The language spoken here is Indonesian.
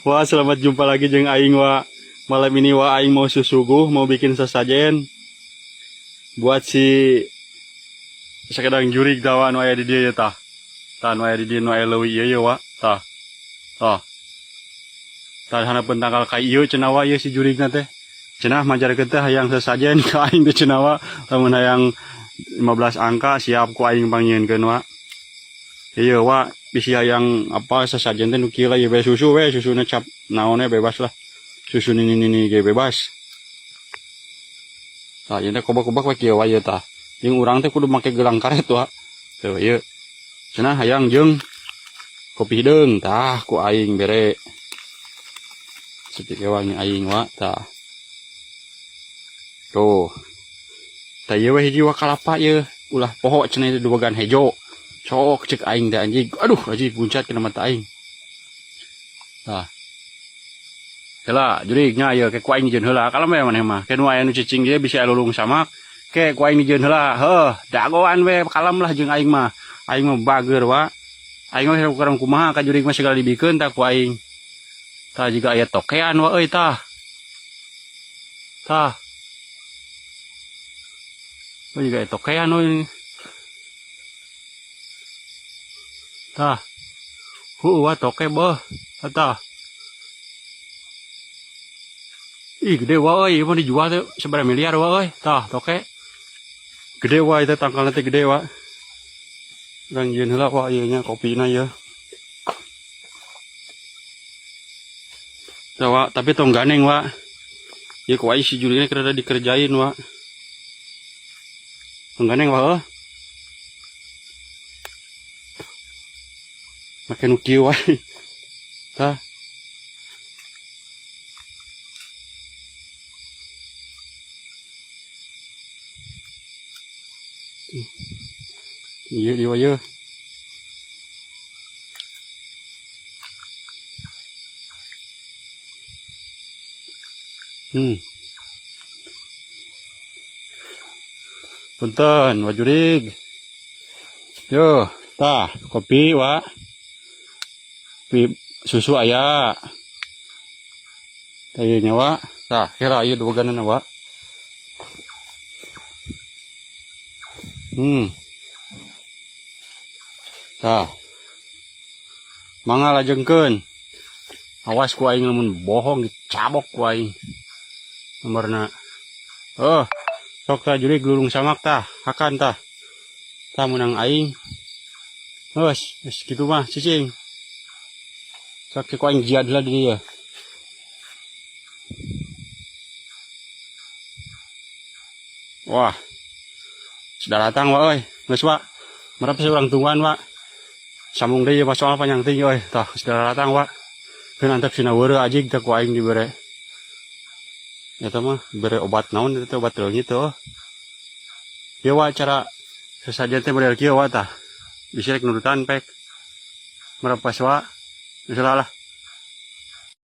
Wah, selamat jumpa lagi jeung aing wa. Malam ini wa aing mau susuguh, mau bikin sesajen buat si sakedang jurig dawa nu aya di dieu tah. Tah nu aya di dieu nu aya leuwih ieu wa. Tah. Tah. Tah hanapeun tanggal ka ieu cenah wa ieu si jurigna teh. Cenah majarkeun teh hayang sesajen ka aing teh cenah wa. Lamun hayang 15 angka siap ku aing pangyieunkeun wa. Ieu wa bisi hayang apa sesajen teh nu kieu lah ieu bae susu we, susuna cap naonnya bebas lah. Susu nini ge bebas. Tah ieu teh kobak-kobak we kieu wa ieu tah. Jeung urang teh kudu make gelang karet wa. Tuh ieu. Cenah hayang jeung kopi hideung tah ku aing bere. Seperti wangi aing wa tah. Tuh. Tah ieu we hiji wa kalapa ieu. Ulah poho cenah itu dubagan hejo. Cok cek aing teh anjing. Aduh anjing buncat kena mata aing. Tah. Heula jurignya ieu ke ku aing jeung heula kalem we maneh mah. Ke nu aya nu cicing ieu bisa alulung samak. Ke ku aing jeung heula. Heuh, dagoan we kalem lah jeung aing mah. Aing mah bager wa. Aing mah kurang kumaha ka jurig mah segala dibikeun tah ku aing. Tah jiga aya tokean wa euy tah. Tah. Oh jiga aya tokean euy. Tah. Wa toke beuh. Tah. Ih gede wa euy, mau dijual teh sabaraha miliar wa euy. Tah toke. Gede wa itu tangkalna teh gede wa. Urang jieun heula wa ieu nya kopina ieu. Tah wa, tapi tong ganeng wa. Ieu ku aing si jurigna kerada dikerjain wa. Tong ganeng wa heuh. Make nu kieu wae. Tah. Ieu di ieu. Punten, wa jurig. Yo, tah, kopi wa. Kopi susu aya. Tah ieu nya wa. Tah, kira ieu duganana wa. Tah. Mangga lajengkeun. Awas ku aing lamun bohong dicabok ku aing. Nomorna. Oh, sok tah jurig lulung samak tah, hakan tah. Tah munang aing. Geus kitu mah cicing. Sok ku aing jiad heula di dieu. Wah. Sudah datang wa euy. Geus wa. Marap urang tungguan wa. Sambung deui mah soal panjang ting euy. Tah sudah datang wa. Keun antep sina weureu ajig teh ku aing dibere. Eta mah bere obat naon eta obat leungit teh. Ieu wa cara sesajen teh model kieu wa tah. Bisa rek nurutan pek. Marapas wa. Misalnya lah.